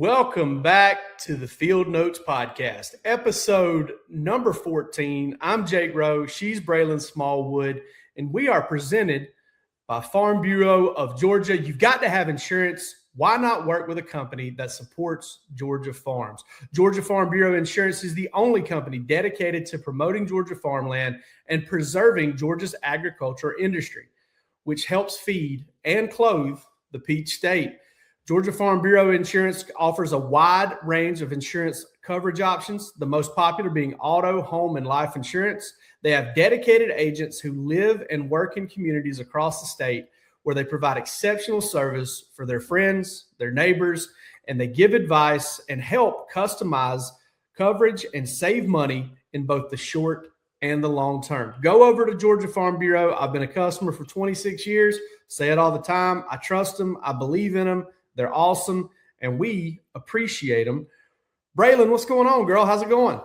Welcome back to the Field Notes Podcast, episode number 14. I'm Jake Rowe. She's Braelin Smallwood, and we are presented by Farm Bureau of Georgia. You've got to have insurance. Why not work with a company that supports Georgia farms? Georgia Farm Bureau Insurance is the only company dedicated to promoting Georgia farmland and preserving Georgia's agriculture industry, which helps feed and clothe the Peach State. Georgia Farm Bureau Insurance offers a wide range of insurance coverage options, the most popular being auto, home, and life insurance. They have dedicated agents who live and work in communities across the state where they provide exceptional service for their friends, their neighbors, and they give advice and help customize coverage and save money in both the short and the long term. Go over to Georgia Farm Bureau. I've been a customer for 26 years. Say it all the time. I trust them. I believe in them. They're awesome, and we appreciate them. Braelin, what's going on, girl? How's it going?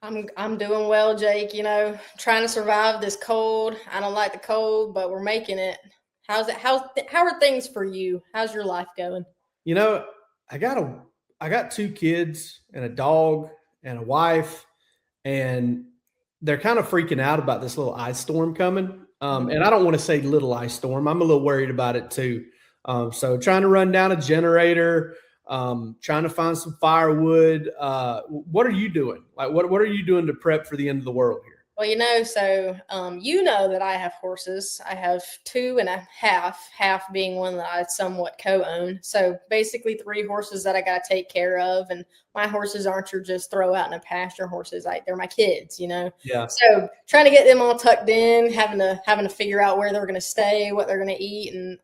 I'm doing well, Jake. You know, trying to survive this cold. I don't like the cold, but we're making it. How are things for you? How's your life going? You know, I got two kids and a dog and a wife, and they're kind of freaking out about this little ice storm coming. And I don't want to say little ice storm. I'm a little worried about it too. So trying to run down a generator, trying to find some firewood. What are you doing? Like, what are you doing to prep for the end of the world here? Well, you know that I have horses. I have 2.5, half being one that I somewhat co-own. So basically 3 horses that I got to take care of. And my horses aren't your just throw out in a pasture horses. They're my kids, you know? Yeah. So trying to get them all tucked in, having to figure out where they're going to stay, what they're going to eat. And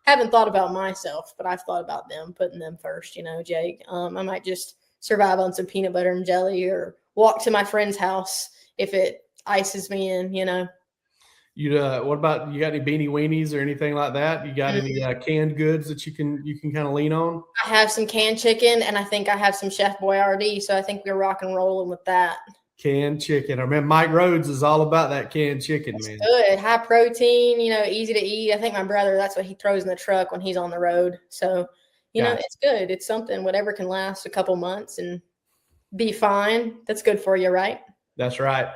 haven't thought about myself, but I've thought about them, putting them first, you know, Jake. I might just survive on some peanut butter and jelly or walk to my friend's house if it ices me in, you know. What about, you got any beanie weenies or anything like that? You got any canned goods that you can kind of lean on? I have some canned chicken, and I think I have some Chef Boyardee, so I think we're rock and rolling with that. Canned chicken. I mean, Mike Rhodes is all about that canned chicken, It's man. Good. High protein, you know, easy to eat. I think my brother, that's what he throws in the truck when he's on the road. So, you know, it's good. It's something, whatever can last a couple months and be fine. That's good for you, right? That's right.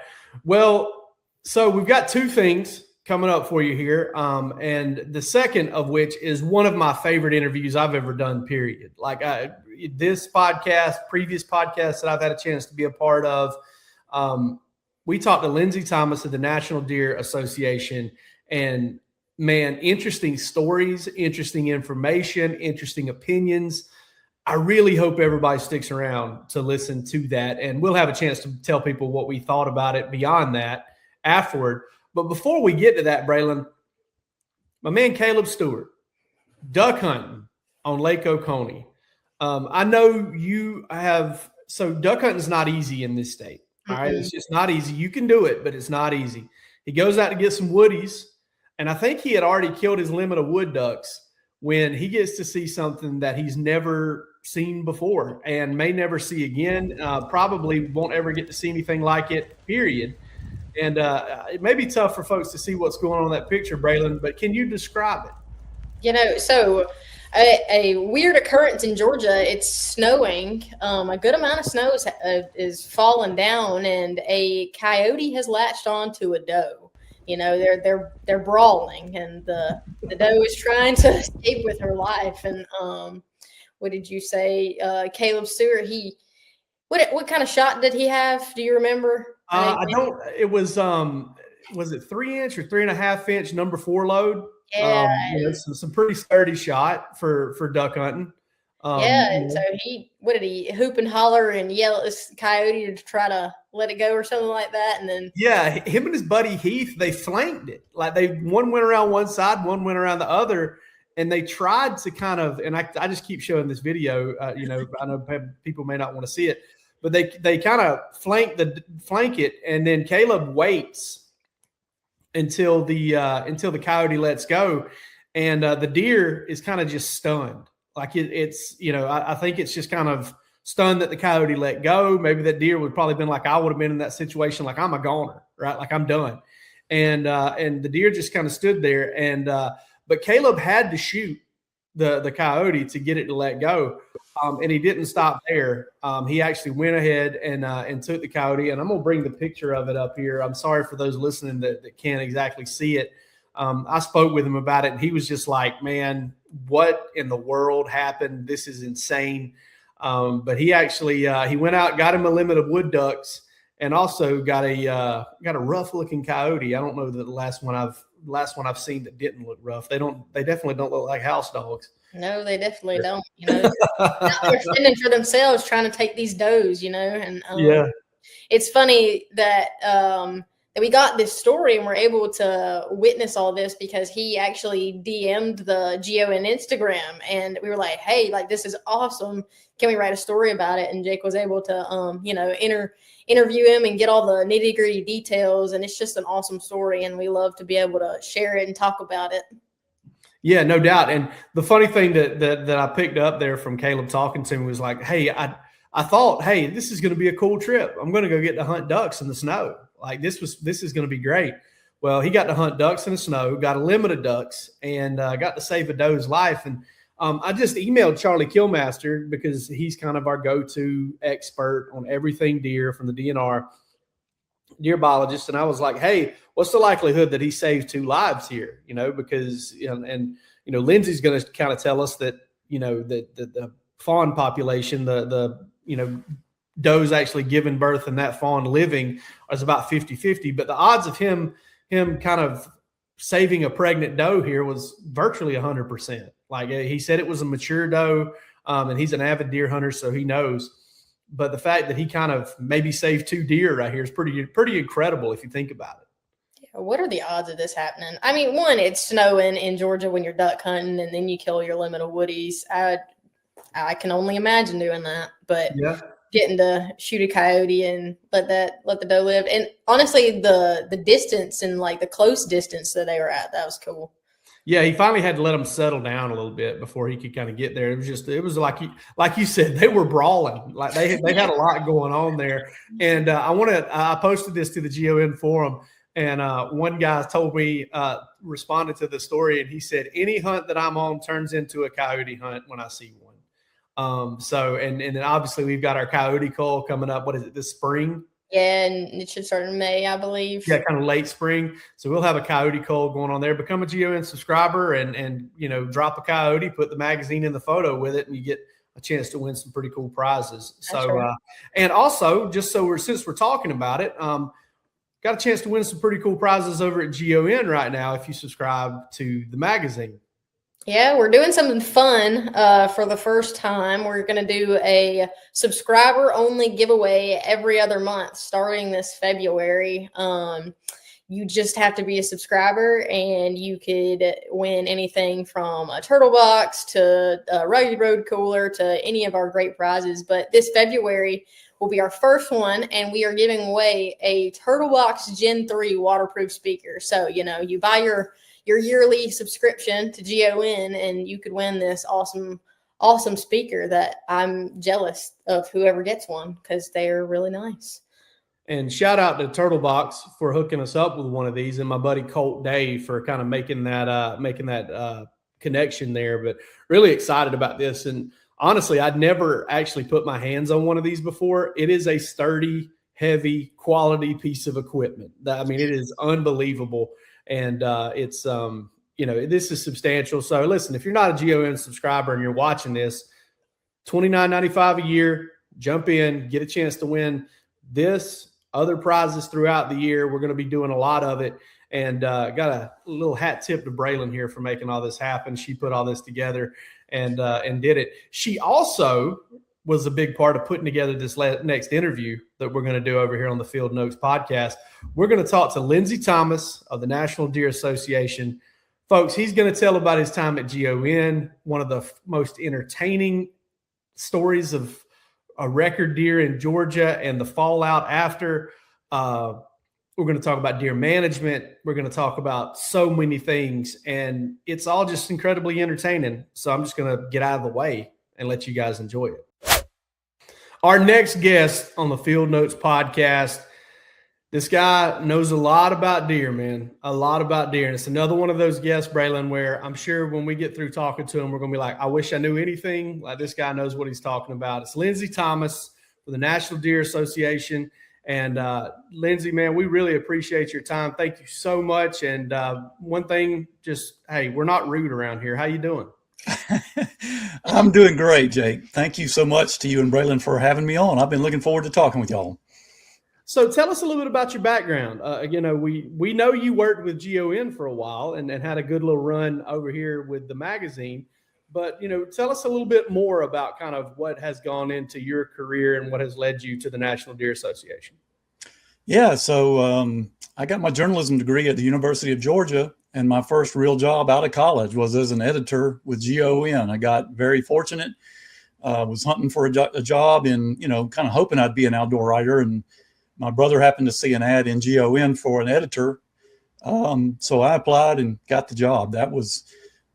Well, so we've got 2 things coming up for you here. And the second of which is one of my favorite interviews I've ever done, period. Like this podcast, previous podcasts that I've had a chance to be a part of. We talked to Lindsay Thomas of the National Deer Association, and man, interesting stories, interesting information, interesting opinions. I really hope everybody sticks around to listen to that, and we'll have a chance to tell people what we thought about it beyond that afterward. But before we get to that, Braelin, my man Caleb Stewart, duck hunting on Lake Oconee. I know you have, so duck hunting is not easy in this state. All right. It's just not easy. You can do it, but it's not easy. He goes out to get some woodies, and I think he had already killed his limit of wood ducks when he gets to see something that he's never seen before and may never see again. Probably won't ever get to see anything like it, period. And it may be tough for folks to see what's going on in that picture, Braelin, but can you describe it? You know, so a weird occurrence in Georgia. It's snowing. A good amount of snow is falling down, and a coyote has latched onto a doe. You know, they're brawling, and the doe is trying to escape with her life. And what did you say, Caleb Stewart? What kind of shot did he have? Do you remember? I don't. It was it 3-inch or 3.5-inch number 4 load? Yeah, some pretty sturdy shot for duck hunting. And so what did he hoop and holler and yell at this coyote to try to let it go or something like that? And then him and his buddy Heath, they flanked it. Like one went around one side, one went around the other, and they tried to kind of. And I just keep showing this video. I know people may not want to see it, but they kind of flank it, and then Caleb waits until the coyote lets go, and the deer is kind of just stunned. Like it's I think it's just kind of stunned that the coyote let go. Maybe that deer would probably been like I would have been in that situation, like I'm a goner, right? Like I'm done. And the deer just kind of stood there, and but Caleb had to shoot the coyote to get it to let go. And he didn't stop there. He actually went ahead and took the coyote. And I'm going to bring the picture of it up here. I'm sorry for those listening that can't exactly see it. I spoke with him about it, and he was just like, man, what in the world happened? This is insane. But he actually he went out, got him a limit of wood ducks, and also got a rough looking coyote. I don't know the last one I've seen that didn't look rough. They definitely don't look like house dogs. No, they definitely don't. They're fending for themselves, trying to take these does. And yeah, it's funny that that we got this story and we're able to witness all this because he actually DM'd the GON Instagram, and we were like, hey, like, this is awesome. Can we write a story about it? And Jake was able to, interview him and get all the nitty gritty details. And it's just an awesome story. And we love to be able to share it and talk about it. Yeah, no doubt. And the funny thing that I picked up there from Caleb talking to me was like, hey, I thought, hey, this is going to be a cool trip. I'm going to go get to hunt ducks in the snow. Like this is going to be great. Well, he got to hunt ducks in the snow, got a limit of ducks, and got to save a doe's life. And I just emailed Charlie Killmaster because he's kind of our go-to expert on everything deer from the DNR, deer biologist. And I was like, hey, what's the likelihood that he saved 2 lives here? Because Lindsay's going to kind of tell us that, the fawn population, the does actually giving birth and that fawn living is about 50-50. But the odds of him kind of saving a pregnant doe here was virtually 100%. Like he said, it was a mature doe, and he's an avid deer hunter, so he knows. But the fact that he kind of maybe saved 2 deer right here is pretty incredible if you think about it. Yeah, what are the odds of this happening? I mean, one, it's snowing in Georgia when you're duck hunting, and then you kill your limit of woodies. I can only imagine doing that, but yeah. Getting to shoot a coyote and let the doe live. And honestly, the distance and like the close distance that they were at, that was cool. Yeah, he finally had to let them settle down a little bit before he could kind of get there. It was like you said, they were brawling. Like they had a lot going on there. And I posted this to the GON forum, and one guy told me, responded to the story, and he said, any hunt that I'm on turns into a coyote hunt when I see one. And then obviously we've got our coyote cull coming up. What is it, this spring? Yeah, and it should start in May, I believe. Yeah, kind of late spring. So we'll have a coyote cull going on there. Become a GON subscriber and drop a coyote, put the magazine in the photo with it, and you get a chance to win some pretty cool prizes. And also, just since we're talking about it, got a chance to win some pretty cool prizes over at GON right now if you subscribe to the magazine. Yeah, we're doing something fun for the first time. We're going to do a subscriber-only giveaway every other month starting this February. You just have to be a subscriber, and you could win anything from a turtle box to a rugged road cooler to any of our great prizes. But this February will be our first one, and we are giving away a Turtle Box Gen 3 waterproof speaker. So, you buy your yearly subscription to GON, and you could win this awesome speaker that I'm jealous of whoever gets one because they are really nice. And shout out to Turtle Box for hooking us up with one of these, and my buddy Colt Dave for kind of making that connection there. But really excited about this. And honestly, I'd never actually put my hands on one of these before. It is a sturdy, heavy, quality piece of equipment. It is unbelievable. And it's this is substantial. So listen, if you're not a GON subscriber and you're watching this, $29.95 a year, jump in, get a chance to win this, other prizes throughout the year. We're going to be doing a lot of it. And got a little hat tip to Braelin here for making all this happen. She put all this together and did it. She also was a big part of putting together this next interview that we're going to do over here on the Field Notes podcast. We're going to talk to Lindsay Thomas of the National Deer Association. Folks, he's going to tell about his time at GON, one of the most entertaining stories of a record deer in Georgia and the fallout after. We're going to talk about deer management. We're going to talk about so many things, and it's all just incredibly entertaining. So I'm just going to get out of the way and let you guys enjoy it. Our next guest on the Field Notes podcast, This guy knows a lot about deer, man. A lot about deer. And it's another one of those guests, Braelin, where I'm sure when we get through talking to him, we're going to be like, I wish I knew anything. Like, this guy knows what he's talking about. It's Lindsay Thomas for the National Deer Association. And Lindsay, man, we really appreciate your time. Thank you so much. And one thing, just, hey, we're not rude around here. How you doing? I'm doing great, Jake. Thank you so much to you and Braelin for having me on. I've been looking forward to talking with y'all. So tell us a little bit about your background. We know you worked with GON for a while and had a good little run over here with the magazine. But, tell us a little bit more about kind of what has gone into your career and what has led you to the National Deer Association. Yeah, so I got my journalism degree at the University of Georgia, and my first real job out of college was as an editor with GON. I got very fortunate. Was hunting for a job and, kind of hoping I'd be an outdoor writer. And my brother happened to see an ad in GON for an editor. So I applied and got the job. That was,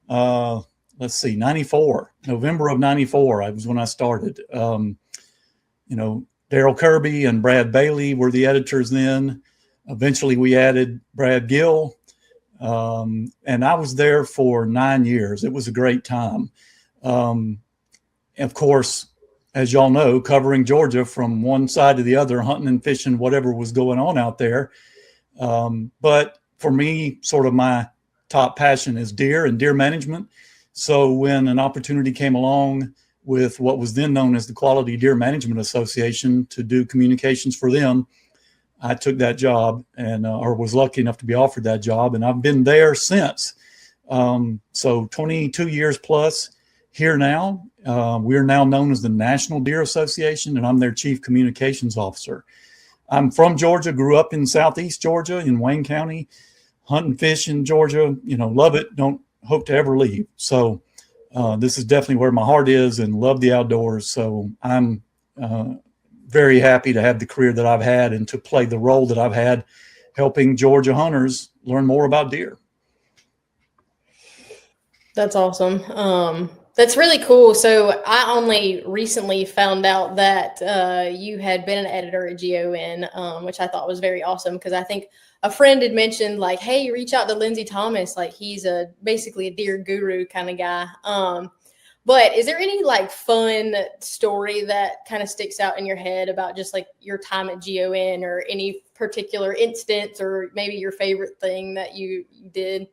94, November of 94. I was when I started. Daryl Kirby and Brad Bailey were the editors then. Eventually we added Brad Gill. And I was there for 9 years. It was a great time. Of course, as y'all know, covering Georgia from one side to the other, hunting and fishing, whatever was going on out there. But for me, sort of my top passion is deer and deer management. So when an opportunity came along with what was then known as the Quality Deer Management Association to do communications for them, I took that job and or was lucky enough to be offered that job. And I've been there since. So 22 years plus here now. We're now known as the National Deer Association, and I'm their chief communications officer. I'm from Georgia, grew up in Southeast Georgia in Wayne County, hunt and fish in Georgia, love it. Don't hope to ever leave. So this is definitely where my heart is and love the outdoors. So I'm very happy to have the career that I've had and to play the role that I've had helping Georgia hunters learn more about deer. That's awesome. That's really cool. So I only recently found out that you had been an editor at GON, which I thought was very awesome because I think a friend had mentioned like, hey, reach out to Lindsay Thomas. Like he's basically a deer guru kind of guy. But is there any like fun story that kind of sticks out in your head about just like your time at GON or any particular instance or maybe your favorite thing that you did?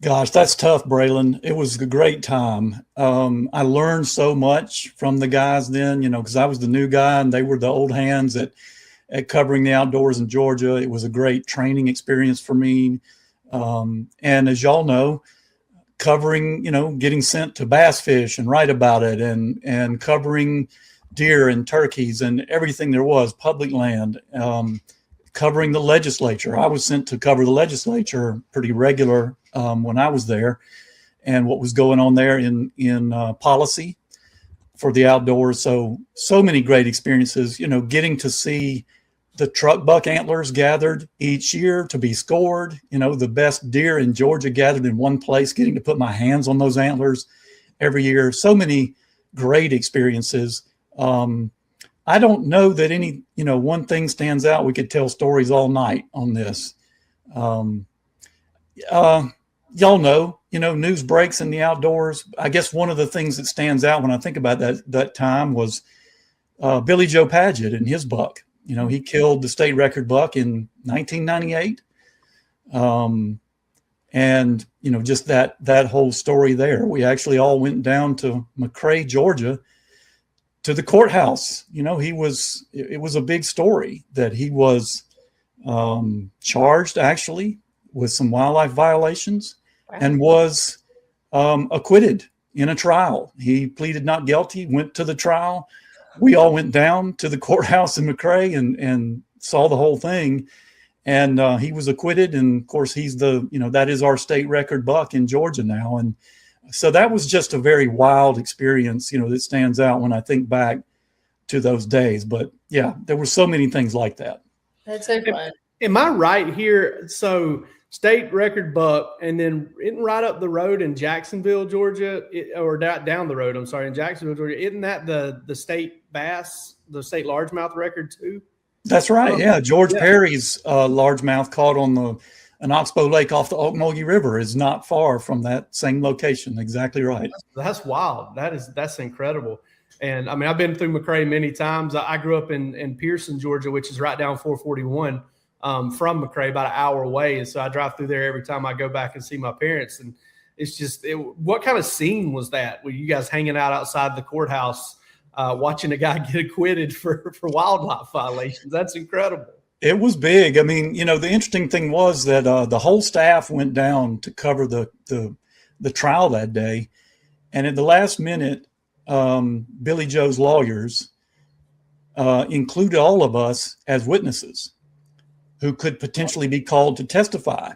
Gosh, that's tough, Braelin. It was a great time. I learned so much from the guys then, because I was the new guy and they were the old hands at covering the outdoors in Georgia. It was a great training experience for me. And as y'all know, covering, getting sent to bass fish and write about it and covering deer and turkeys and everything there was, public land, covering the legislature. I was sent to cover the legislature pretty regular when I was there and what was going on there in policy for the outdoors. So many great experiences, getting to see the truck buck antlers gathered each year to be scored, the best deer in Georgia gathered in one place, getting to put my hands on those antlers every year. So many great experiences. I don't know that any, one thing stands out. We could tell stories all night on this. Y'all know, news breaks in the outdoors. I guess one of the things that stands out when I think about that time was Billy Joe Paget and his buck. He killed the state record buck in 1998. And, just that whole story there. We actually all went down to McRae, Georgia, to the courthouse. It was a big story that he was charged actually with some wildlife violations. Wow. And was acquitted in a trial. He pleaded not guilty, went to the trial. We all went down to the courthouse in McRae and saw the whole thing. And he was acquitted. And of course, he's that is our state record buck in Georgia now. And so that was just a very wild experience, that stands out when I think back to those days. But yeah, there were so many things like that. That's so fun. Am I right here? So state record buck, and then right up the road in Jacksonville, Georgia, or down the road, in Jacksonville, Georgia, isn't that the state bass, the state largemouth record too? That's right. Yeah, George Perry's largemouth caught on an oxbow lake off the Ocmulgee River is not far from that same location. Exactly right. That's wild. That's incredible. And I mean, I've been through McRae many times. I grew up in Pearson, Georgia, which is right down 441 from McRae, about an hour away. And so I drive through there every time I go back and see my parents. And it's just, what kind of scene was that? Were you guys hanging out outside the courthouse watching a guy get acquitted for wildlife violations? That's incredible. It was big. I mean, the interesting thing was that the whole staff went down to cover the trial that day. And at the last minute, Billy Joe's lawyers included all of us as witnesses who could potentially be called to testify.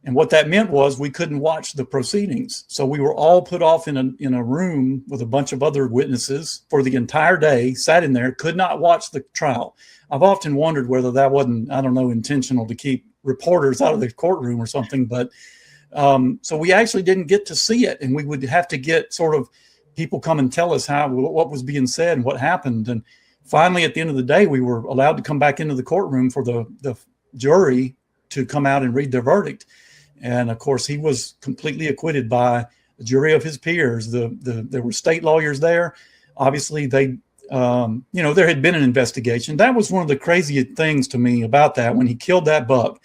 And what that meant was we couldn't watch the proceedings. So we were all put off in a room with a bunch of other witnesses for the entire day, sat in there, could not watch the trial. I've often wondered whether that wasn't, I don't know, intentional to keep reporters out of the courtroom or something. But so we actually didn't get to see it. And we would have to get sort of people come and tell us what was being said and what happened. And finally, at the end of the day, we were allowed to come back into the courtroom for the jury to come out and read their verdict. And of course, he was completely acquitted by a jury of his peers. There were state lawyers there. Obviously, there had been an investigation. That was one of the craziest things to me about that. When he killed that buck,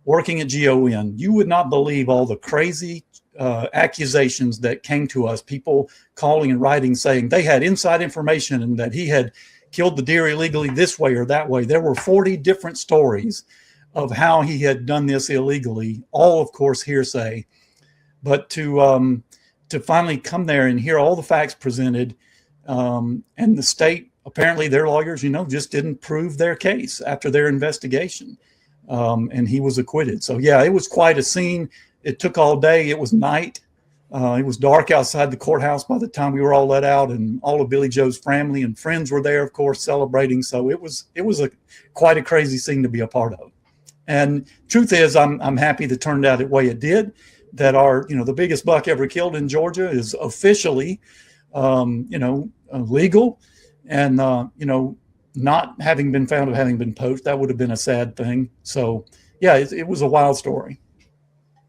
working at GON, you would not believe all the crazy accusations that came to us. People calling and writing saying they had inside information and that he had killed the deer illegally this way or that way. There were 40 different stories of how he had done this illegally, all of course hearsay. But to finally come there and hear all the facts presented, and the state, apparently their lawyers, just didn't prove their case after their investigation, and he was acquitted. So yeah, it was quite a scene. It took all day. It was night. It was dark outside the courthouse by the time we were all let out, and all of Billy Joe's family and friends were there, of course, celebrating. So it was quite a crazy scene to be a part of. And truth is, I'm happy that turned out the way it did. That the biggest buck ever killed in Georgia is officially, legal, and not having been found of having been poached. That would have been a sad thing. So yeah, it was a wild story.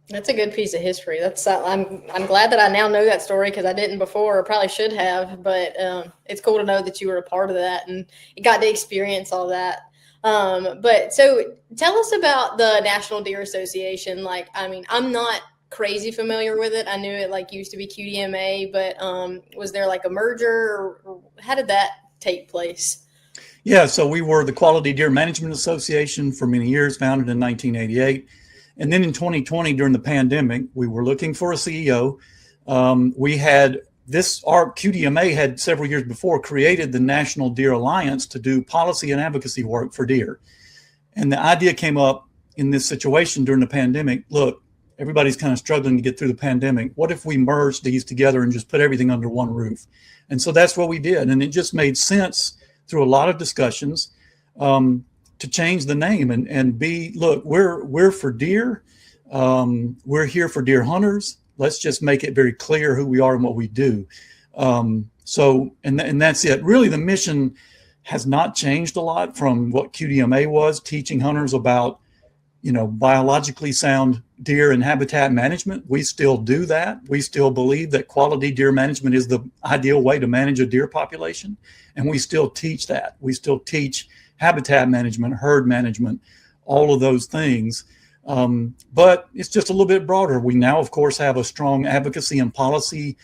That's a good piece of history. I'm glad that I now know that story, because I didn't before, or probably should have. But it's cool to know that you were a part of that and you got to experience all that. But so tell us about the National Deer Association. I'm not crazy familiar with it. I knew it used to be QDMA, but was there a merger, or how did that take place? Yeah, so we were the Quality Deer Management Association for many years, founded in 1988. And then in 2020, during the pandemic, we were looking for a CEO. Our QDMA had several years before created the National Deer Alliance to do policy and advocacy work for deer. And the idea came up in this situation during the pandemic. Look, everybody's kind of struggling to get through the pandemic. What if we merged these together and just put everything under one roof? And so that's what we did. And it just made sense through a lot of discussions to change the name and we're for deer. We're here for deer hunters. Let's just make it very clear who we are and what we do. And that's it. Really, the mission has not changed a lot from what QDMA was, teaching hunters about, biologically sound deer and habitat management. We still do that. We still believe that quality deer management is the ideal way to manage a deer population. And we still teach that. We still teach habitat management, herd management, all of those things. But it's just a little bit broader. We now, of course, have a strong advocacy and policy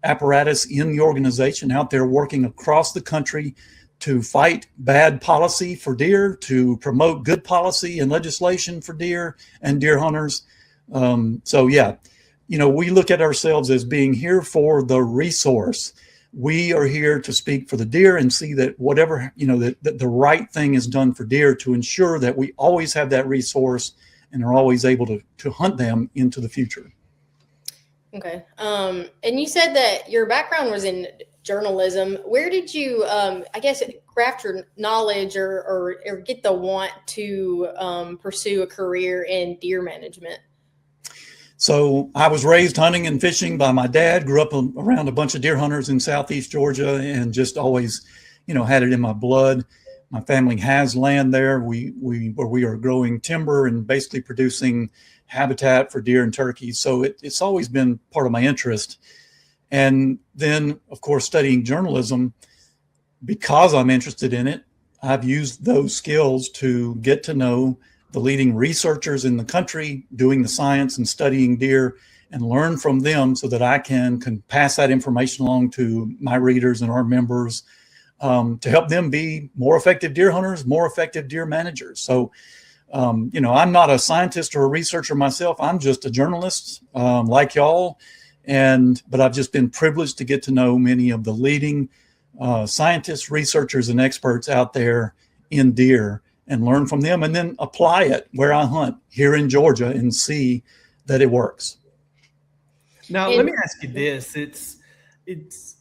apparatus in the organization out there working across the country to fight bad policy for deer, to promote good policy and legislation for deer and deer hunters. We look at ourselves as being here for the resource. We are here to speak for the deer and see that whatever, that the right thing is done for deer to ensure that we always have that resource and are always able to hunt them into the future. Okay. And you said that your background was in journalism. Where did you, craft your knowledge or get the want to pursue a career in deer management? So I was raised hunting and fishing by my dad, grew up around a bunch of deer hunters in Southeast Georgia, and just always, had it in my blood. My family has land there. Where we are growing timber and basically producing habitat for deer and turkeys. So it's always been part of my interest. And then, of course, studying journalism, because I'm interested in it, I've used those skills to get to know the leading researchers in the country doing the science and studying deer, and learn from them so that I can pass that information along to my readers and our members, to help them be more effective deer hunters, more effective deer managers. So, I'm not a scientist or a researcher myself. I'm just a journalist, like y'all. But I've just been privileged to get to know many of the leading scientists, researchers, and experts out there in deer, and learn from them, and then apply it where I hunt here in Georgia and see that it works. Now, let me ask you this. It's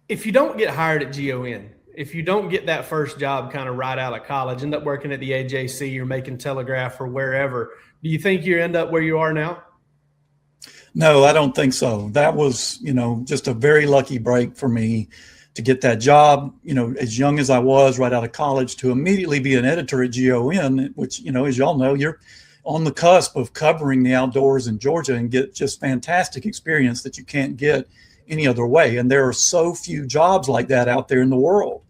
if you don't get hired at GON, if you don't get that first job kind of right out of college, end up working at the AJC or making Telegraph or wherever, do you think you end up where you are now? No, I don't think so. That was, just a very lucky break for me to get that job, as young as I was right out of college, to immediately be an editor at GON, which, as y'all know, you're on the cusp of covering the outdoors in Georgia and get just fantastic experience that you can't get any other way. And there are so few jobs like that out there in the world.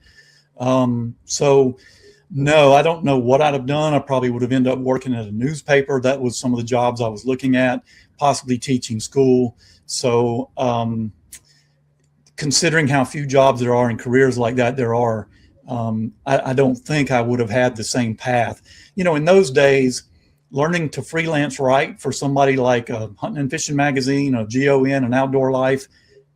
So no, I don't know what I'd have done. I probably would have ended up working at a newspaper. That was some of the jobs I was looking at, possibly teaching school. So, considering how few jobs there are in careers like that, I don't think I would have had the same path. In those days, learning to freelance write for somebody like a Hunting and Fishing Magazine, a GON, and Outdoor Life,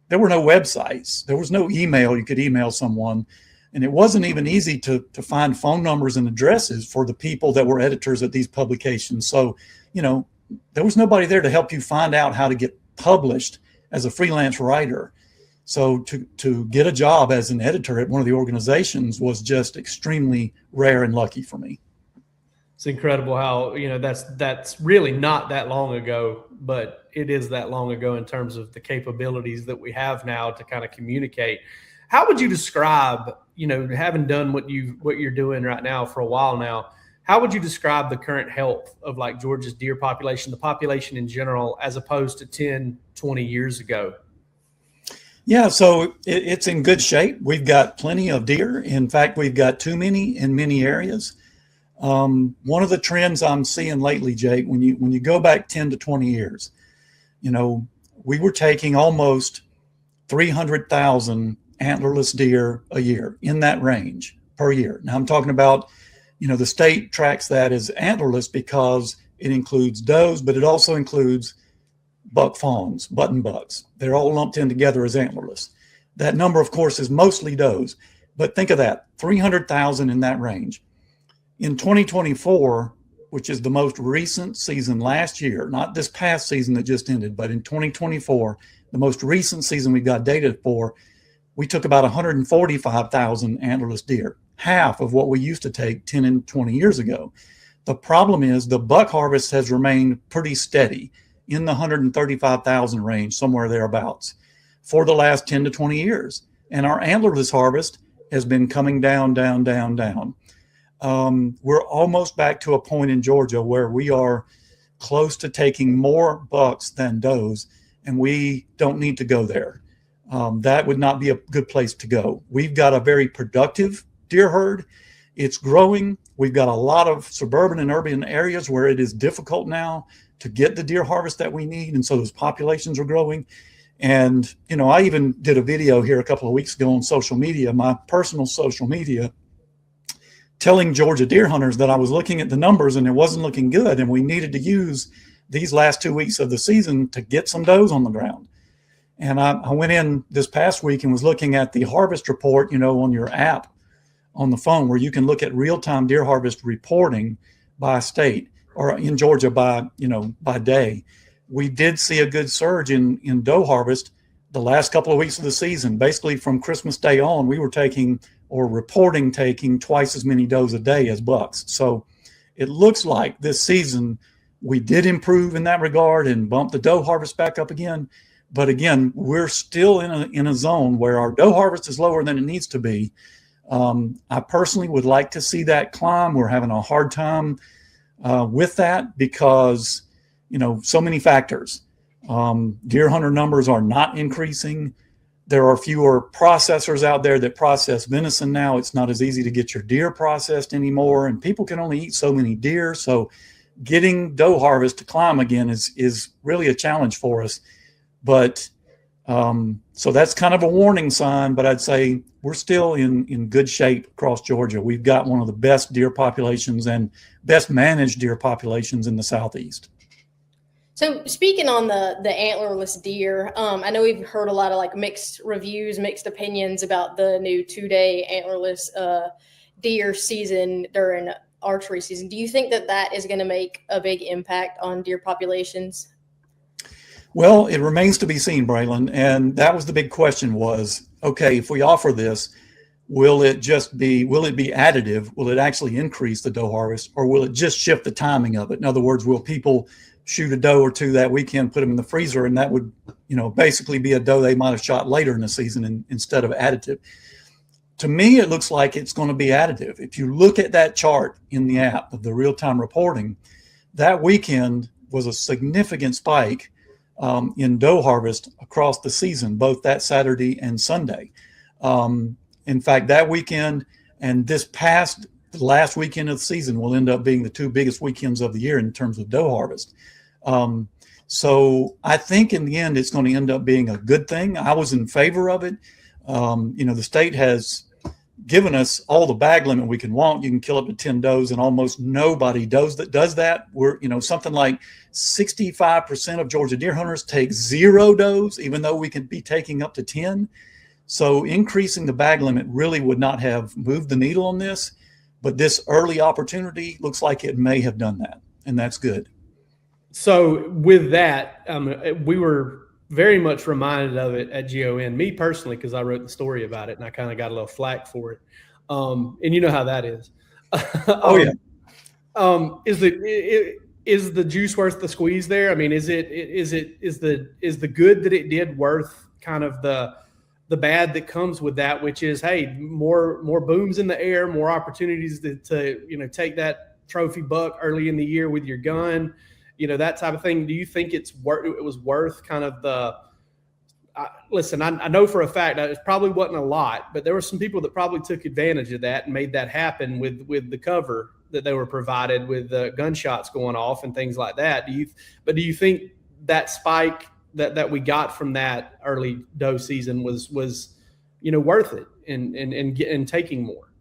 there were no websites. There was no email. You could email someone. And it wasn't even easy to find phone numbers and addresses for the people that were editors at these publications. So, there was nobody there to help you find out how to get published as a freelance writer. So to get a job as an editor at one of the organizations was just extremely rare and lucky for me. It's incredible how, that's really not that long ago, but it is that long ago in terms of the capabilities that we have now to kind of communicate. How would you describe, having done what you're doing right now for a while now, how would you describe the current health of like Georgia's deer population, the population in general, as opposed to 10, 20 years ago? Yeah, so it's in good shape. We've got plenty of deer. In fact, we've got too many in many areas. One of the trends I'm seeing lately, Jake, when you go back 10 to 20 years, we were taking almost 300,000 antlerless deer a year, in that range per year. Now I'm talking about, the state tracks that as antlerless because it includes does, but it also includes buck fawns, button bucks. They're all lumped in together as antlerless. That number, of course, is mostly does, but think of that, 300,000 in that range. In 2024, which is the most recent season last year, not this past season that just ended, but in 2024, the most recent season we got data for, we took about 145,000 antlerless deer, half of what we used to take 10 and 20 years ago. The problem is the buck harvest has remained pretty steady in the 135,000 range, somewhere thereabouts, for the last 10 to 20 years. And our antlerless harvest has been coming down, down, down, down. We're almost back to a point in Georgia where we are close to taking more bucks than does, and we don't need to go there. That would not be a good place to go. We've got a very productive deer herd. It's growing. We've got a lot of suburban and urban areas where it is difficult now to get the deer harvest that we need. And so those populations are growing. And, I even did a video here a couple of weeks ago on social media, my personal social media, telling Georgia deer hunters that I was looking at the numbers and it wasn't looking good. And we needed to use these last 2 weeks of the season to get some does on the ground. And I went in this past week and was looking at the harvest report, on your app on the phone, where you can look at real-time deer harvest reporting by state, or in Georgia by day. We did see a good surge in doe harvest the last couple of weeks of the season. Basically from Christmas Day on, we were taking twice as many does a day as bucks. So it looks like this season we did improve in that regard and bump the doe harvest back up again. But again, we're still in a zone where our doe harvest is lower than it needs to be. I personally would like to see that climb. We're having a hard time with that because, so many factors. Deer hunter numbers are not increasing. There are fewer processors out there that process venison now. It's not as easy to get your deer processed anymore, and people can only eat so many deer. So getting doe harvest to climb again is really a challenge for us. But so that's kind of a warning sign, but I'd say we're still in good shape across Georgia. We've got one of the best deer populations and best managed deer populations in the Southeast. So speaking on the antlerless deer, I know we've heard a lot of mixed reviews, mixed opinions about the new 2-day antlerless deer season during archery season. Do you think that is going to make a big impact on deer populations? Well, it remains to be seen, Braelin. And that was the big question was, okay, if we offer this, will it be additive? Will it actually increase the doe harvest, or will it just shift the timing of it? In other words, will people shoot a doe or two that weekend, put them in the freezer, and that would, basically be a doe they might have shot later in the season instead of additive? To me, it looks like it's going to be additive. If you look at that chart in the app of the real-time reporting, that weekend was a significant spike in doe harvest across the season, both that Saturday and Sunday. In fact, that weekend and the last weekend of the season will end up being the two biggest weekends of the year in terms of doe harvest. So I think in the end, it's going to end up being a good thing. I was in favor of it. The state has given us all the bag limit we can want. You can kill up to 10 does, and almost nobody does that. We're, something like 65% of Georgia deer hunters take 0 does, even though we could be taking up to 10. So increasing the bag limit really would not have moved the needle on this, but this early opportunity looks like it may have done that, and that's good. So with that, we were very much reminded of it at GON, me personally, because I wrote the story about it and I kind of got a little flack for it. And you know how that is. Oh yeah. Is the juice worth the squeeze there? I mean, is the good that it did worth kind of the bad that comes with that, which is, hey, more booms in the air, more opportunities to take that trophy buck early in the year with your gun, that type of thing. Do you think it was worth kind of listen, I know for a fact that it probably wasn't a lot, but there were some people that probably took advantage of that and made that happen with the cover that they were provided with gunshots going off and things like that. Do you think that spike that we got from that early doe season was worth it and taking more?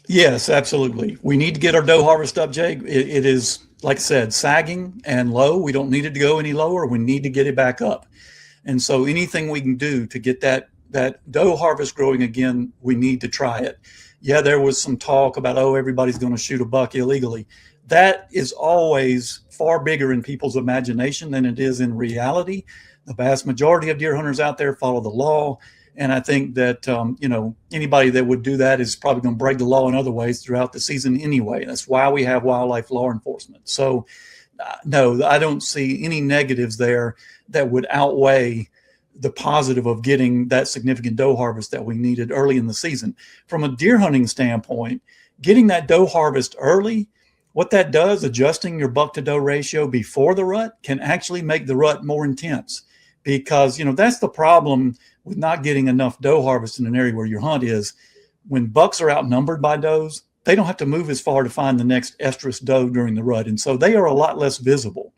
Yes, absolutely. We need to get our doe harvest up, Jake. It is, like I said, sagging and low. We don't need it to go any lower. We need to get it back up. And so anything we can do to get that doe harvest growing again, we need to try it. Yeah, there was some talk about, everybody's going to shoot a buck illegally. That is always far bigger in people's imagination than it is in reality. The vast majority of deer hunters out there follow the law. And I think that, anybody that would do that is probably going to break the law in other ways throughout the season anyway. That's why we have wildlife law enforcement. So, no, I don't see any negatives there that would outweigh the positive of getting that significant doe harvest that we needed early in the season. From a deer hunting standpoint, getting that doe harvest early, what that does, adjusting your buck to doe ratio before the rut, can actually make the rut more intense. Because, that's the problem with not getting enough doe harvest in an area where your hunt is. When bucks are outnumbered by does, they don't have to move as far to find the next estrus doe during the rut. And so they are a lot less visible.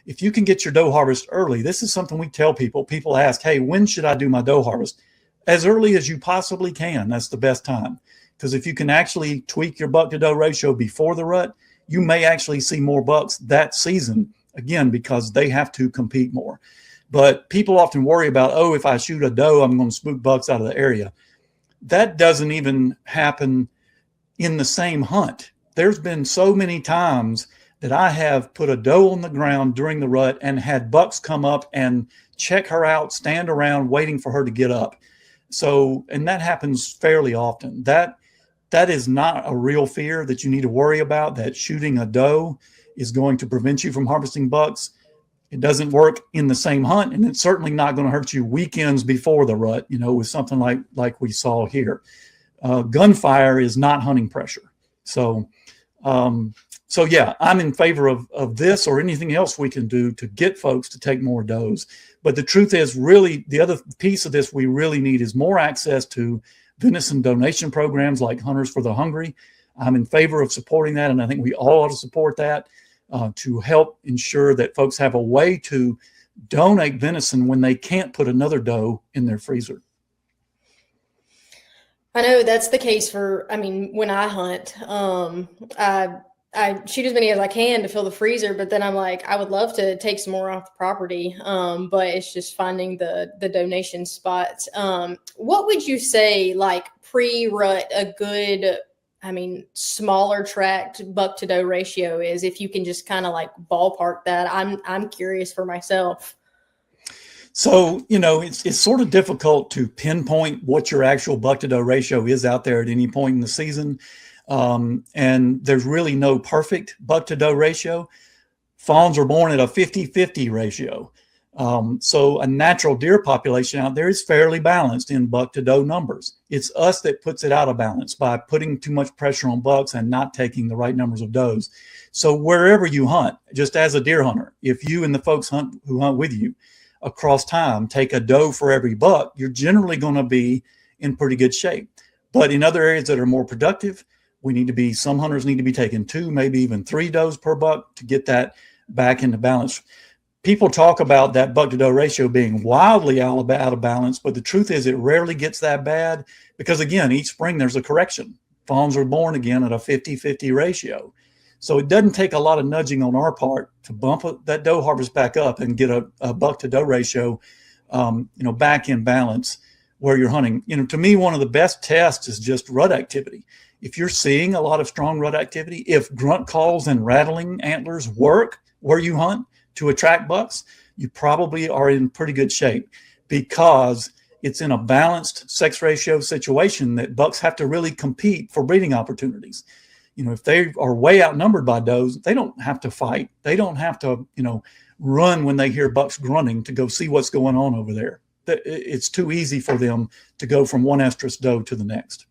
If you can get your doe harvest early, this is something we tell people. People ask, hey, when should I do my doe harvest? As early as you possibly can. That's the best time. Because if you can actually tweak your buck to doe ratio before the rut, you may actually see more bucks that season, again, because they have to compete more. But people often worry about, if I shoot a doe, I'm going to spook bucks out of the area. That doesn't even happen in the same hunt. There's been so many times that I have put a doe on the ground during the rut and had bucks come up and check her out, stand around waiting for her to get up. So, and that happens fairly often. That is not a real fear that you need to worry about, that shooting a doe is going to prevent you from harvesting bucks. It doesn't work in the same hunt, and it's certainly not going to hurt you weekends before the rut, with something like we saw here. gunfire is not hunting pressure. So yeah, I'm in favor of this or anything else we can do to get folks to take more does. But the truth is, really, the other piece of this we really need is more access to venison donation programs like Hunters for the Hungry. I'm in favor of supporting that, and I think we all ought to support that to help ensure that folks have a way to donate venison when they can't put another doe in their freezer. I know that's the case when I hunt, I shoot as many as I can to fill the freezer, but then I'm like, I would love to take some more off the property. But it's just finding the donation spots. What would you say, like pre-rut, a good, smaller tract buck to doe ratio is, if you can just kind of like ballpark that? I'm curious for myself. So, it's sort of difficult to pinpoint what your actual buck to doe ratio is out there at any point in the season. And there's really no perfect buck to doe ratio. Fawns are born at a 50-50 ratio. So a natural deer population out there is fairly balanced in buck to doe numbers. It's us that puts it out of balance by putting too much pressure on bucks and not taking the right numbers of does. So wherever you hunt, just as a deer hunter, if you and the folks who hunt with you across time take a doe for every buck, you're generally going to be in pretty good shape. But in other areas that are more productive, some hunters need to be taking 2, maybe even 3 does per buck to get that back into balance. People talk about that buck to doe ratio being wildly out of balance, but the truth is it rarely gets that bad because, again, each spring there's a correction. Fawns are born again at a 50-50 ratio. So it doesn't take a lot of nudging on our part to bump that doe harvest back up and get a buck to doe ratio, back in balance where you're hunting. To me, one of the best tests is just rut activity. If you're seeing a lot of strong rut activity, if grunt calls and rattling antlers work where you hunt to attract bucks, you probably are in pretty good shape because it's in a balanced sex ratio situation that bucks have to really compete for breeding opportunities. If they are way outnumbered by does, they don't have to fight. They don't have to, run when they hear bucks grunting to go see what's going on over there. It's too easy for them to go from one estrus doe to the next.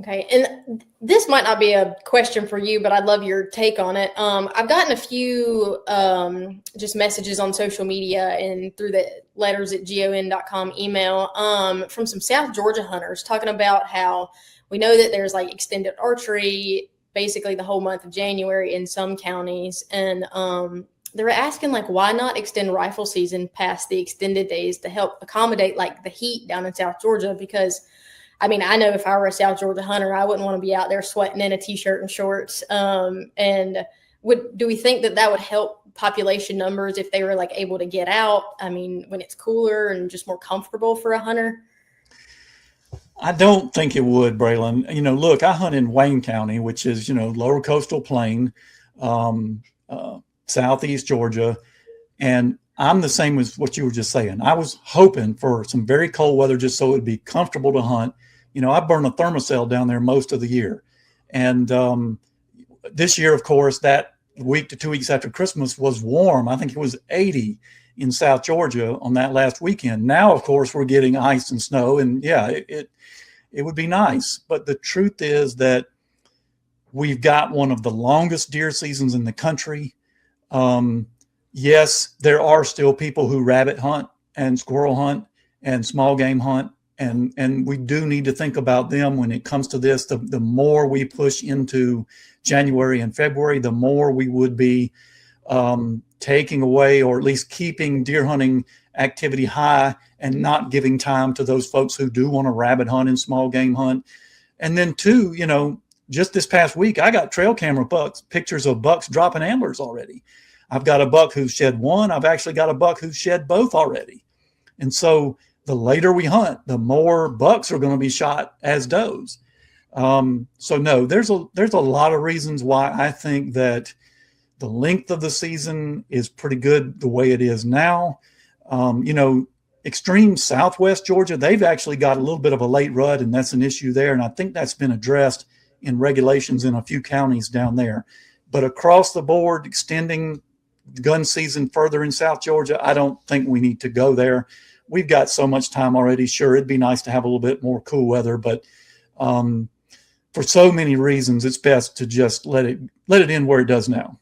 Okay. And this might not be a question for you, but I'd love your take on it. I've gotten a few just messages on social media and through the letters@gon.com email from some South Georgia hunters talking about how we know that there's like extended archery basically the whole month of January in some counties. And they were asking, like, why not extend rifle season past the extended days to help accommodate like the heat down in South Georgia? Because I know if I were a South Georgia hunter, I wouldn't want to be out there sweating in a t-shirt and shorts. And do we think that would help population numbers if they were like able to get out? When it's cooler and just more comfortable for a hunter? I don't think it would, Braelin. Look, I hunt in Wayne County, which is, lower coastal plain, southeast Georgia. And I'm the same as what you were just saying. I was hoping for some very cold weather just so it would be comfortable to hunt. I burn a thermocell down there most of the year. And this year, of course, that week to 2 weeks after Christmas was warm. I think it was 80 in South Georgia on that last weekend. Now, of course, we're getting ice and snow. And yeah, it would be nice. But the truth is that we've got one of the longest deer seasons in the country. Yes, there are still people who rabbit hunt and squirrel hunt and small game hunt. And we do need to think about them when it comes to this. The more we push into January and February, the more we would be taking away or at least keeping deer hunting activity high and not giving time to those folks who do want to rabbit hunt and small game hunt. And then two, just this past week, I got trail camera pictures of bucks dropping antlers already. I've got a buck who's shed one. I've actually got a buck who's shed both already. And so the later we hunt, the more bucks are going to be shot as does. So no, there's a lot of reasons why I think that the length of the season is pretty good the way it is now. Extreme southwest Georgia, they've actually got a little bit of a late rut, and that's an issue there. And I think that's been addressed in regulations in a few counties down there. But across the board, extending gun season further in South Georgia, I don't think we need to go there. We've got so much time already. Sure, it'd be nice to have a little bit more cool weather, but For so many reasons, it's best to just let it end where it does now.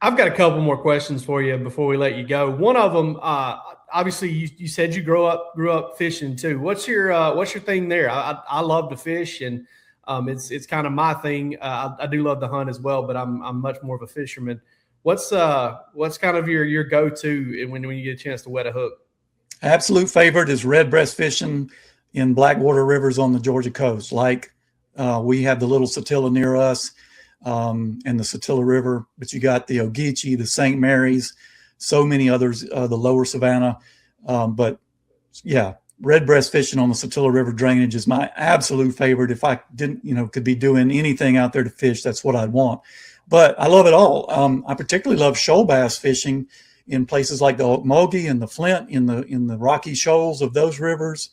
I've got a couple more questions for you before we let you go. One of them, obviously, you said you grew up fishing too. What's your thing there? I love to fish, and it's kind of my thing. I do love to hunt as well, but I'm much more of a fisherman. What's kind of your go-to when you get a chance to wet a hook? Absolute favorite is red breast fishing in blackwater rivers on the Georgia coast. Like we have the Little Satilla near us, and the Satilla River, but you got the Ogeechee, the St. Mary's, so many others, the lower Savannah. But yeah, red breast fishing on the Satilla River drainage is my absolute favorite. If I didn't, could be doing anything out there to fish, that's what I'd want. But I love it all. I particularly love shoal bass fishing in places like the Ocmulgee and the Flint, in the rocky shoals of those rivers.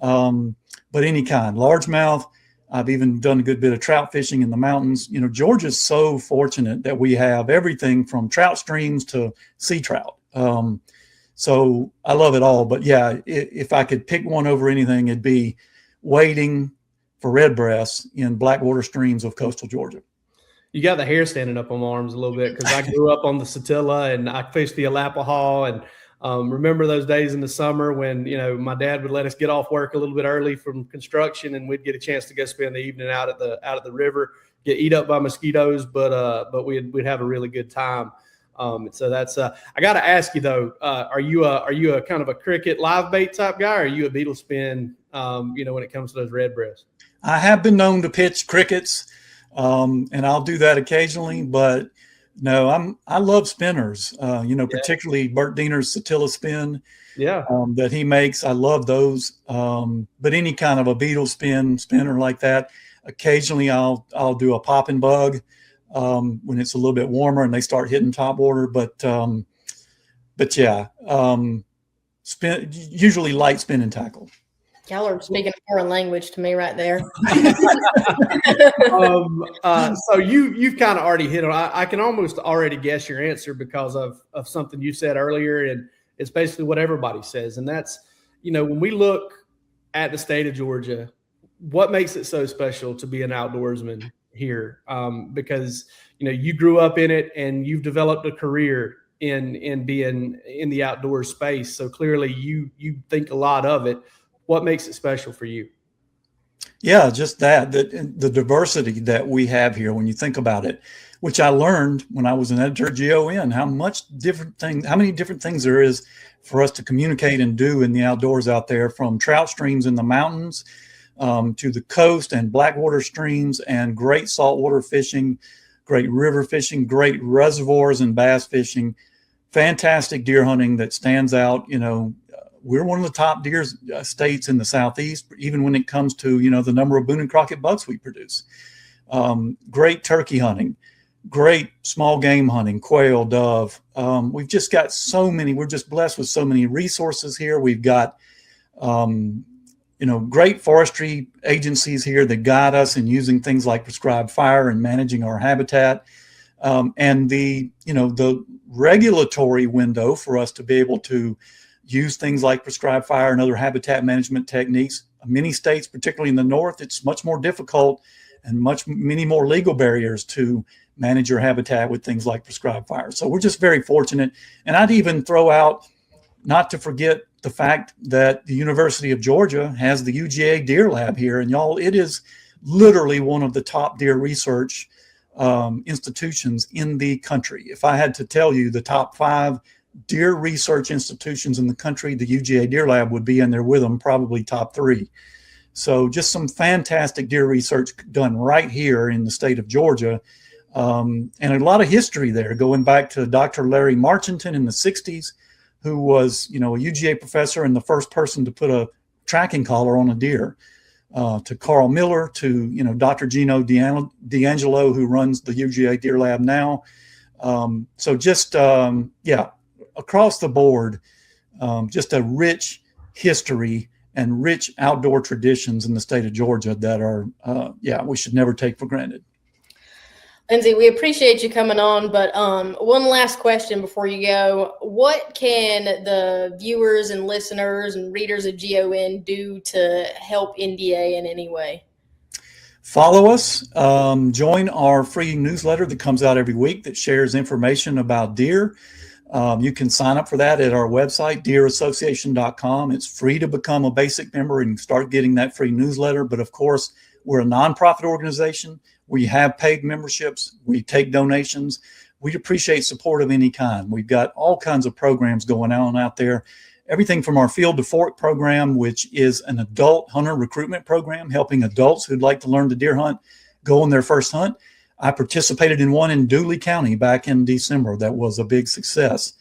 But any kind, largemouth. I've even done a good bit of trout fishing in the mountains. Georgia's so fortunate that we have everything from trout streams to sea trout. So I love it all. But yeah, if I could pick one over anything, it'd be wading for red breasts in blackwater streams of coastal Georgia. You got the hair standing up on my arms a little bit because I grew up on the Satilla and I fished the Alapahaw, and remember those days in the summer when my dad would let us get off work a little bit early from construction, and we'd get a chance to go spend the evening out at the river, get eat up by mosquitoes, but we'd have a really good time. So that's I got to ask you though, are you a kind of a cricket live bait type guy, or are you a beetle spin? When it comes to those red breasts? I have been known to pitch crickets. And I'll do that occasionally, but no, I love spinners, particularly Bert Diener's Satilla spin that he makes. I love those. But any kind of a beetle spinner like that, occasionally I'll do a popping bug, when it's a little bit warmer and they start hitting top water. But yeah, usually light spin and tackle. Y'all are speaking a foreign language to me right there. So you've kind of already hit on. I can almost already guess your answer because of something you said earlier, and it's basically what everybody says, and that's when we look at the state of Georgia, what makes it so special to be an outdoorsman here? Because you grew up in it and you've developed a career in being in the outdoor space, so clearly you think a lot of it. What makes it special for you? Yeah, just the diversity that we have here when you think about it, which I learned when I was an editor at GON, how many different things there is for us to communicate and do in the outdoors out there, from trout streams in the mountains to the coast and blackwater streams and great saltwater fishing, great river fishing, great reservoirs and bass fishing, fantastic deer hunting that stands out. We're one of the top deer states in the Southeast, even when it comes to, the number of Boone and Crockett bucks we produce. Great turkey hunting, great small game hunting, quail, dove. We've just got we're just blessed with so many resources here. We've got, great forestry agencies here that guide us in using things like prescribed fire and managing our habitat. And the regulatory window for us to be able to use things like prescribed fire and other habitat management techniques. Many states, particularly in the north, it's much more difficult and many more legal barriers to manage your habitat with things like prescribed fire. So we're just very fortunate. And I'd even throw out, not to forget the fact that the University of Georgia has the UGA Deer Lab here. And y'all, it is literally one of the top deer research institutions in the country. If I had to tell you the top 5 deer research institutions in the country, the UGA Deer Lab would be in there with them, probably top 3. So just some fantastic deer research done right here in the state of Georgia. And a lot of history there, going back to Dr. Larry Marchington in the 60s, who was, a UGA professor and the first person to put a tracking collar on a deer, to Carl Miller, to, Dr. Gino D'Angelo, who runs the UGA Deer Lab now. So just, across the board, just a rich history and rich outdoor traditions in the state of Georgia that are, we should never take for granted. Lindsay, we appreciate you coming on, but one last question before you go. What can the viewers and listeners and readers of GON do to help NDA in any way? Follow us. Join our free newsletter that comes out every week that shares information about deer. You can sign up for that at our website, deerassociation.com. It's free to become a basic member and start getting that free newsletter. But of course, we're a nonprofit organization. We have paid memberships. We take donations. We'd appreciate support of any kind. We've got all kinds of programs going on out there. Everything from our Field to Fork program, which is an adult hunter recruitment program, helping adults who'd like to learn to deer hunt go on their first hunt. I participated in one in Dooley County back in December. That was a big success.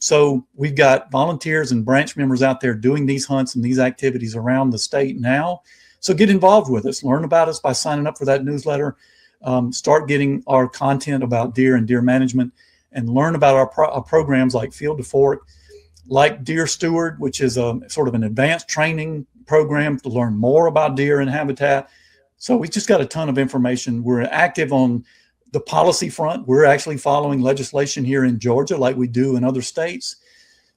So we've got volunteers and branch members out there doing these hunts and these activities around the state now. So get involved with us. Learn about us by signing up for that newsletter. Start getting our content about deer and deer management, and learn about our programs like Field to Fork, like Deer Steward, which is a sort of an advanced training program to learn more about deer and habitat. So we just got a ton of information. We're active on the policy front. We're actually following legislation here in Georgia like we do in other states.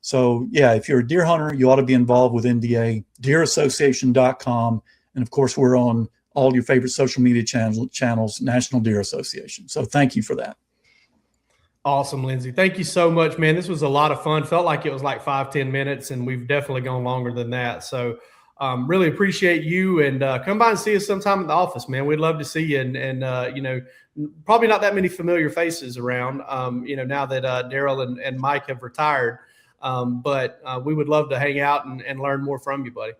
So yeah, if you're a deer hunter, you ought to be involved with NDA, deerassociation.com. And of course, we're on all your favorite social media channels, National Deer Association. So thank you for that. Awesome, Lindsay. Thank you so much, man. This was a lot of fun. Felt like it was like 5-10 minutes, and we've definitely gone longer than that. So really appreciate you, and come by and see us sometime at the office, man. We'd love to see you. And you know, probably not that many familiar faces around, you know, now that Daryl and Mike have retired. But we would love to hang out and learn more from you, buddy.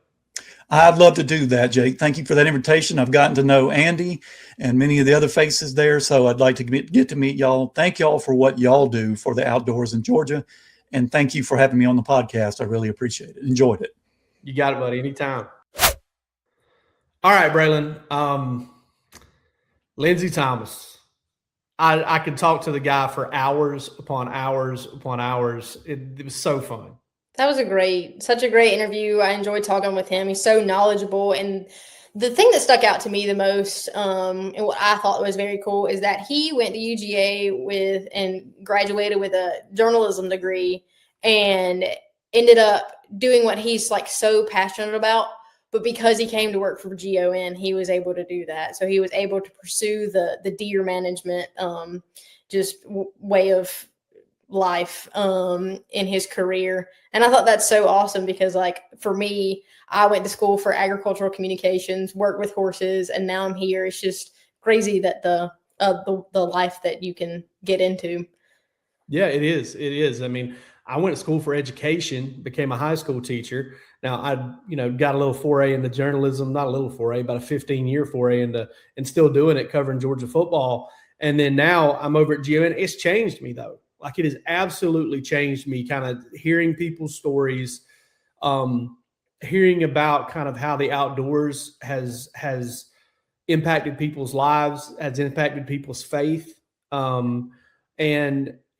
I'd love to do that, Jake. Thank you for that invitation. I've gotten to know Andy and many of the other faces there, so I'd like to get to meet y'all. Thank y'all for what y'all do for the outdoors in Georgia, and thank you for having me on the podcast. I really appreciate it. Enjoyed it. You got it, buddy. Anytime. All right, Braelin. Lindsay Thomas. I could talk to the guy for hours upon hours upon hours. It was so fun. That was such a great interview. I enjoyed talking with him. He's so knowledgeable. And the thing that stuck out to me the most, and what I thought was very cool, is that he went to UGA and graduated with a journalism degree and ended up doing what he's like so passionate about. But because he came to work for GON, he was able to do that. So he was able to pursue the deer management way of life in his career. And I thought that's so awesome because, like, for me, I went to school for agricultural communications, worked with horses, and now I'm here. It's just crazy that the life that you can get into. Yeah, it is. It is. I mean, I went to school for education, became a high school teacher. Now I, got a little foray into journalism, not a little foray, about a 15-year foray and still doing it, covering Georgia football. And then now I'm over at GON. It's changed me though. Like, it has absolutely changed me, kind of hearing people's stories, hearing about kind of how the outdoors has impacted people's lives, has impacted people's faith. And,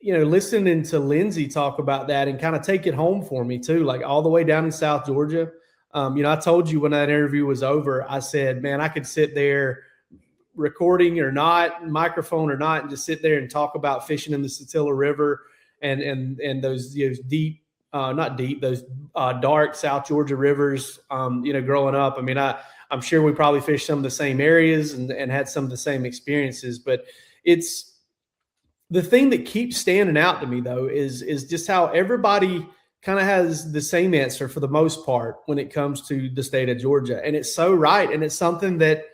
listening to Lindsay talk about that and kind of take it home for me too, like all the way down in South Georgia. I told you when that interview was over, I said, man, I could sit there recording or not, microphone or not, and just sit there and talk about fishing in the Satilla River and those deep, not deep, those dark South Georgia rivers, growing up. I mean, I'm sure we probably fished some of the same areas and had some of the same experiences, but it's the thing that keeps standing out to me though, is just how everybody kind of has the same answer for the most part when it comes to the state of Georgia. And it's so right. And it's something that,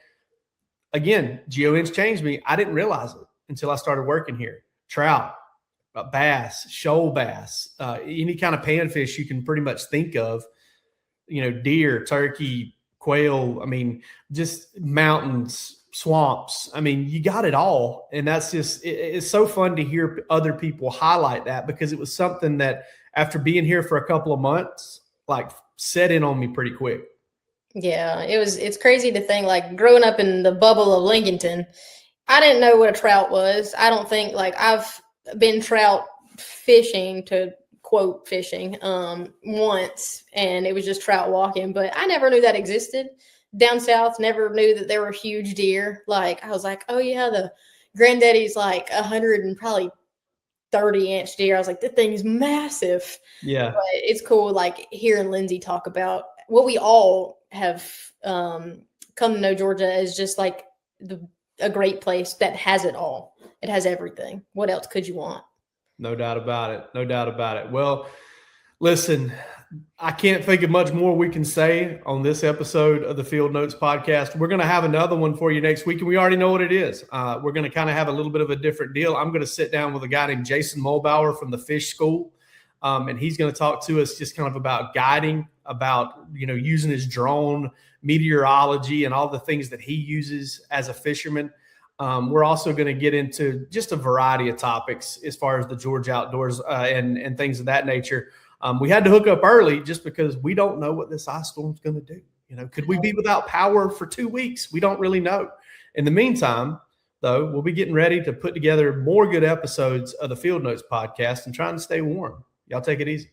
again, GON's changed me. I didn't realize it until I started working here. Trout, bass, shoal bass, any kind of panfish you can pretty much think of, deer, turkey, quail, I mean, just mountains, swamps. I mean, you got it all. And that's just, it's so fun to hear other people highlight that, because it was something that after being here for a couple of months, like, set in on me pretty quick. Yeah, it's crazy to think, like, growing up in the bubble of Lincolnton, I didn't know what a trout was. I don't think, like, I've been trout fishing, to quote fishing, once, and it was just trout walking, but I never knew that existed. Down south, never knew that there were huge deer. Like, I was like, oh yeah, the granddaddy's like 100 and probably 30-inch deer. I was like, the thing's massive. Yeah. But it's cool, like, hearing Lindsay talk about what we all have come come to know Georgia as just like a great place that has it all. It has everything. What else could you want? No doubt about it. No doubt about it. Well, listen, I can't think of much more we can say on this episode of the Field Notes podcast. We're going to have another one for you next week, and we already know what it is. We're going to kind of have a little bit of a different deal. I'm going to sit down with a guy named Jason Mulbauer from the Fish School, and he's going to talk to us just kind of about guiding, about, using his drone, meteorology, and all the things that he uses as a fisherman. We're also going to get into just a variety of topics as far as the Georgia outdoors and things of that nature. We had to hook up early just because we don't know what this ice storm is going to do. Could we be without power for 2 weeks? We don't really know. In the meantime, though, we'll be getting ready to put together more good episodes of the Field Notes podcast and trying to stay warm. Y'all take it easy.